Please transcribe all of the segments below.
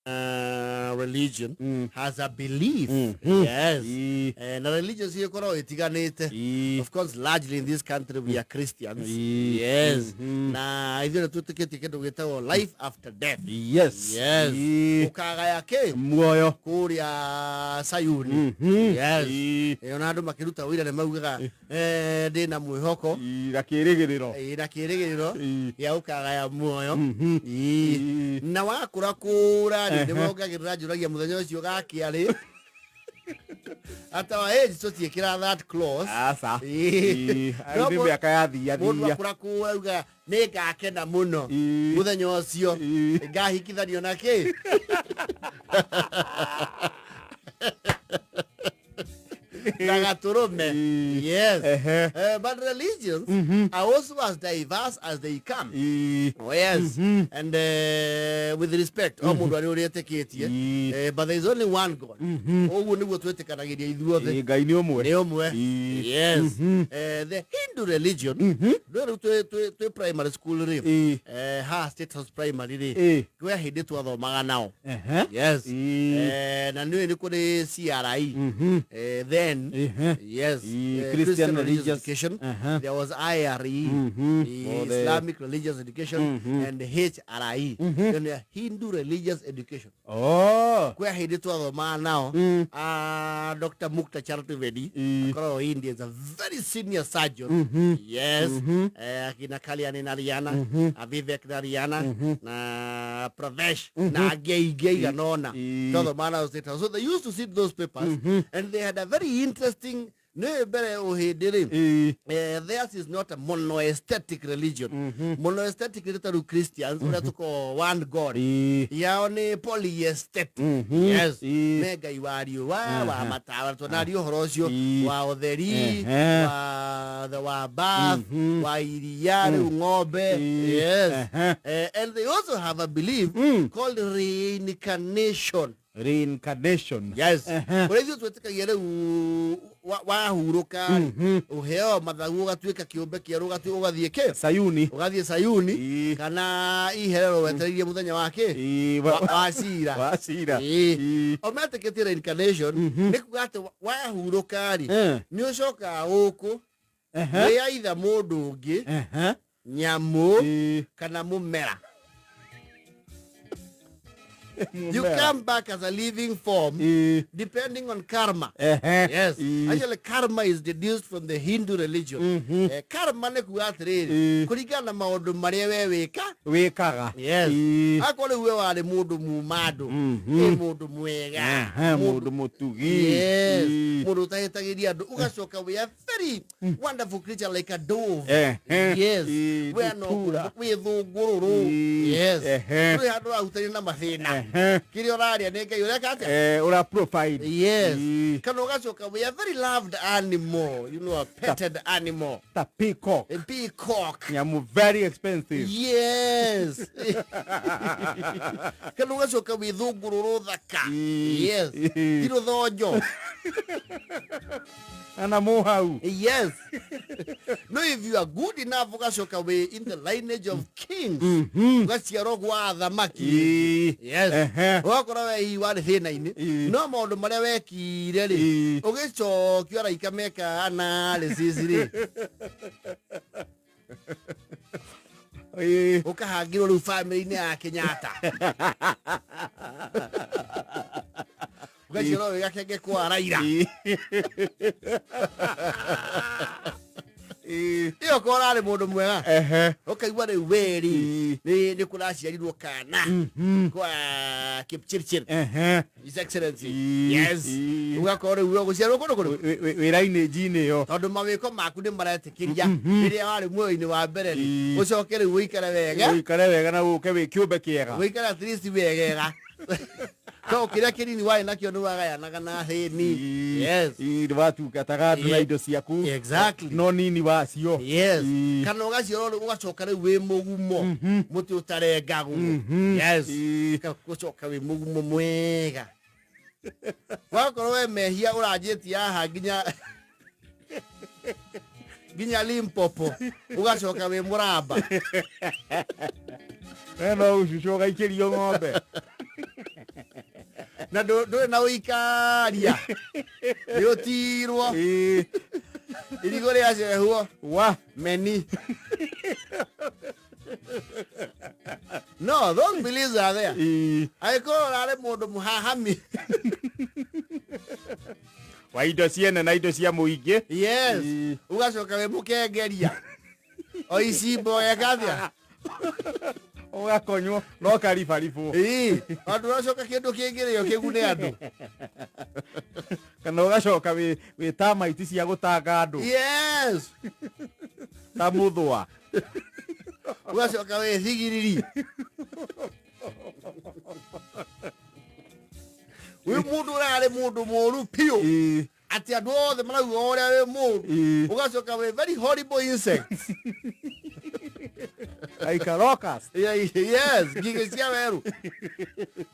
religion has a belief. Yes. And religions here of course, largely in this country we are Christians. Yes. Na idhira tutiketi kedo getawo life after death. Yes. Yes. Ukaga yake muoyo kuria sayuni. Yes. Yonado makiruta wira ne maugaga ndina mwihoko na kirigiriro ya ukaga ya muoyo. Na wakura kura ndi mongagirira njuragia muthenya ucio gakiari ata wa age so tiekira that clause asa no miaka yathia mundu akura kuuga ni gakena muno muthenya ucio ngahikithanio naki Yes. But religions are also as diverse as they come. Yes. And with respect, but there is only one God. Yes. The Hindu religion, primary school, status primary, where he did to other now. Yes. And I knew you could CRI. Then yes, Christian religious education. There was IRE, Islamic religious education, and HRI, then Hindu religious education. Oh, where he did to other man now. Dr. Mukta Chartuvedi, India is a very senior surgeon. Yes, Kina Kalyan in Ariana, Vivek Nariana, na Pravesh, na Gay Anona. So they used to sit those papers, and they had a very interesting. Theirs is not a monoaesthetic religion. Monoaesthetic religion Christians, one God. Yaone polyaesthetic. Yes. Mega iwario wa matawa tonario horosio wa odheri wa bath wa iriyari ng'ombe. Yes. And they also have a belief called reincarnation. Reincarnation. Yes. Kwa hivyo tunataka yele wahuruka uheo mathagu gatwika kiumbe kieru gatu ugathieke Sayuni kana iherero weteririe muthenya wake wasira ometekete reincarnation nikugate wahuruka ri ni ucoka guku we aitha mundu ungi nyamu kana mumera. You come back as a living form, depending on karma. Yes. Actually, karma is deduced from the Hindu religion. Karma ne kuathiri kuringana maundu maria we wekaga. Yes. Akole we wale mundu mumadu, mundu mwega, mundu mutugi. Yes. Mundu tahetagiria andu ugacoka we a very wonderful creature like a dove. Yes. We no we thungururu. Yes. We hadu autari na mathina. Kirioraria nenge yurekate ura profile. Yes. Kanogachoka we a very loved animal, you know, a petted animal. The peacock. A peacock. Nyamu very expensive. Yes. Kanogachoka we thungururu thaka. Yes. Kiro thojo. Anamohau. Yes. No, if you are good enough, ugashoka we in the lineage of kings. Ugachiarogwa thamaki. Yes. Wakora we I wale thina ini. No maundu maria wekire ri. Ugicokio araika meka analysis ri. Ukahagirwo ru family ni ya Kenyatta. Ugachiro we gakenge kwa Raila. Iyo kora mundu mwega ukaigwa ri weri ni kuraciarirwo kana kwa Kipchirchir His Excellency. Yes. Ugakora ri guciarwo kono wiraine jine yo tondu mawiko maku ni maretikiria riria wari muoini wa mbere ri ucokere uikare wega na uke wi kiumbe kiega uikare at least wegega. So kira kinini wai nakio ni wagayanaga na heni. Yes. Watu kataga na indo ciaku. Exactly. No nini wacio. Yes. Kana ugacio ugacoka ri wi mugumo muti utarengagu. Yes. Ugacoka wi mugumo mwega. Wakorwo we mehia uranjiti haha ginya Limpopo ugacoka wi muramba. No ucucoga ikirio ng'ombe. na do na uikaria yo tirwo irigore aje huo wa many. No, those beliefs are there. I call ale mundu muhahami. wa indo ciene na indo cia muingi. Yes. Ugacoka we mukengeria. Oici boya gathia. Ugakonywo no karibaribu. Andu racoka kindu kingirio kigune andu. Kana ugacoka we tama iti cia gutanga andu. Yes. Ta muthwa. Ugacoka we thigiriri. We mundu rale mundu moru pio. Ati andu othe marauga uria we mundu. Ugacoka we very horrible insects. Uraikaraga. Yes, gige cia weru.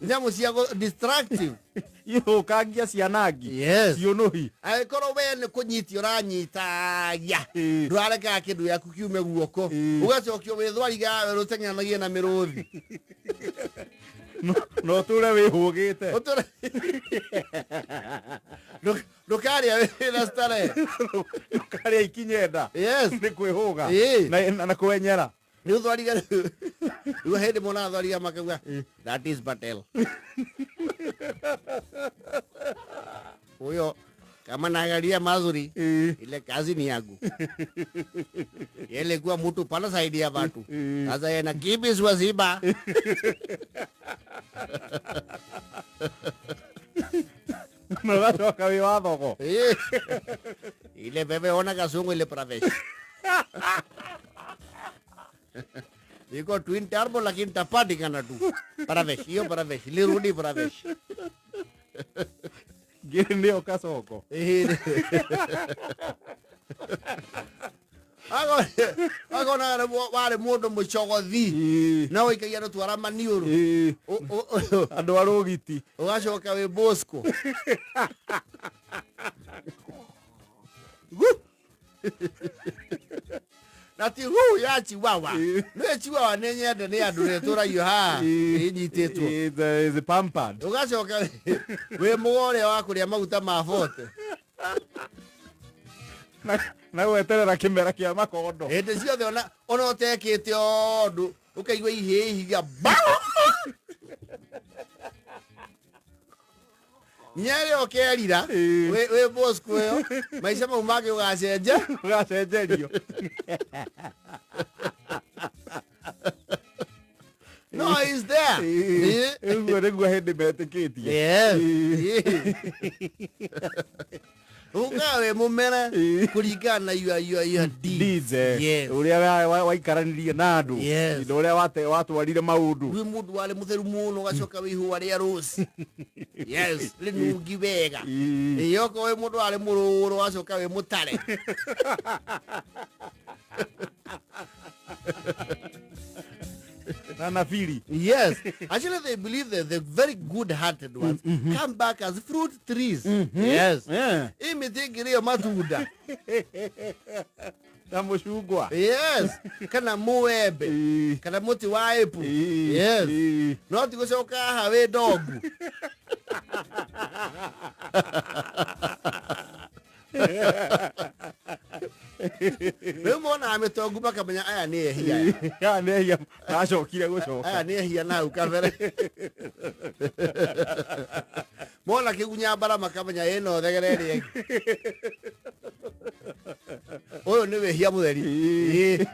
Nyamu cia destructive. Ihukangia cianangi. Yes. Cionuhi. Aikoro we ne kunyiti uranyitagia. Ndwareka kindu yaku kiume guoko. Ugacokio we thwariga we ruteng'anagie na miruthi. No ture we hugite. Ndukaria we na stare. Ndukaria ikinyenda. Yes. Ni kwihuga. Na kwenyera. Ni uthwariga. Ru hende mona thwariga makauga. That is Patel. Huyo kama naangalia mazuri ile kazi ni yangu. Yele kuwa mtu pana saidi ya watu. Sasa yeye na kibis waziba. Magacoka we wathogo. Ile bebe ona kasungu ile pravesh. Iko twin turbo lakini tapati kana tu. Pravesh, hiyo pravesh, lirudi pravesh. Giri ndio kasoko. Ago na wale mundu mucogothi. Na uikagia no twara maniuru. Andu arugiti. Ugacoka we Bosco. Nati huu ya chiwawa. No chiwawa nenyende ne andu returayo ha. Inyitetwo. Is pampered. Ugacoka we mugore wa kuria maguta ma fote. Na weterera kimera kia makondo. Hende ciothe ona utekite ondu ukaigua ihiga. Nyere okerira we Bosco yo maisha mau mage ugacenjerio. No, he's there. Niguo hindi metikitie. Yes. Ugawe mumera kuringana your deeds. Yes. Uria waikaranirie na andu. Yes. Uria watwarire maundu. We mundu wale mutheru muno gacoka wihu waria rusi. Yes, linungi wega. Yoko we mundu wale mururu gacoka we mutare. Nanafiri. Yes. Actually, they believe that the very good-hearted ones come back as fruit trees. Yes. Yeah. Imitingirio matunda. Na mushugwa. Yes. Kana muembe. Kana muti wa apple. Yes. No tigucoka hawe dogu. Remona ametogu baka menya aya ni ehia. Ya ni ehia acokire gucoka. Aya ni ehia na ukavere. Mona kigunya bara makamenya eno thegereri. Oyo ni wehia mutheri.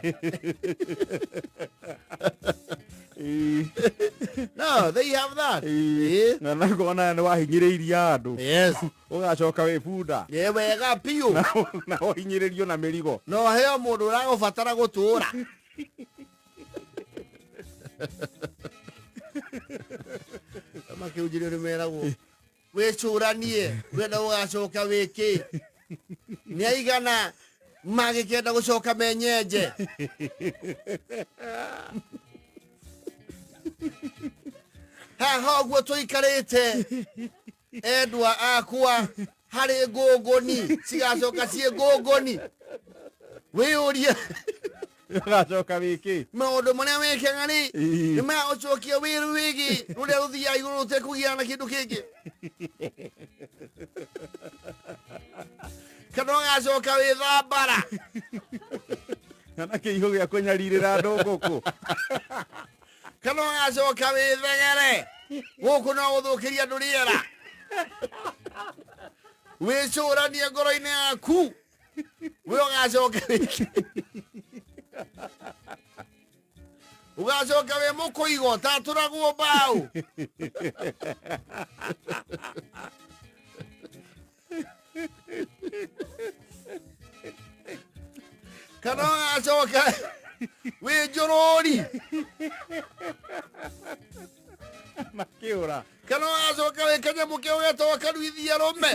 No, they have that. Na nagona ni wahinyiririe andu. Yes. Ugacoka we bunda. Ye wega piu. Na uhinyiririo na mirigo. No heo mundu uragobatara gutura. Kama kiujiri ni meragwo. We churanie, we na ugacoka wiki. Ni aigana magikenda gucoka menyenje. Ha guo tuikarite endwa akua hari ngunguni cigacoka cie ngunguni wi urie Ũgacoka wĩkĩ? Maũndũ marĩa wĩkaga rĩ nĩ magũcokia wĩru wĩgĩ rũrĩa rũthiaga igũrũ rũtekũgiana na kĩndũ kĩngĩ. Kana ũgacoka wĩthambara. Kana kĩihũ gĩa kũnyarirĩra andũ ngũkũ. Kana ũgacoka wĩthegere. Gũkũ no gũthũkĩria andũ rĩera. Wĩcũranie ngoro-inĩ yaku. We ũgacoka wĩkĩ. Ugacoka wĩ mũkũigwo tatũragwo mbaũ. Kana ũgacoka wĩ njũrũri. Makĩũra. Kana ũgacoka wĩ kanyamũ kĩu getagwo karuithia rũme.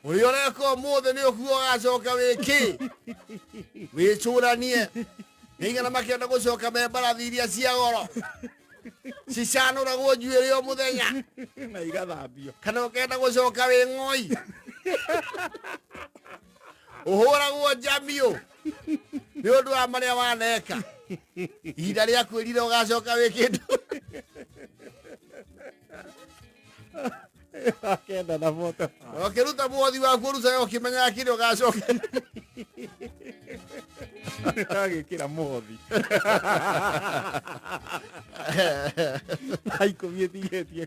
Ũrĩa ũreka ũmũthĩ nĩ ũkuo ũgacoka wĩkĩ. Wĩcũranie. Nĩigana makĩenda gũcoka me mbarathi iria cia goro. Cicanũragwo njuĩrĩ o mũthenya. Na igathambio. Kana ũkenda gũcoka wĩ ng'oi. Ũhũragwo njamio. Nĩ ũndũ wa marĩa waneka. Ihinda rĩa kwĩrire ũgacoka wĩ kĩndũ. Akenda na moto. Ũkĩruta muothi waku ũruta ũkĩmenyaga kĩrĩa ũgacoka. Agĩkĩra mothi. Aikũmie tigĩtie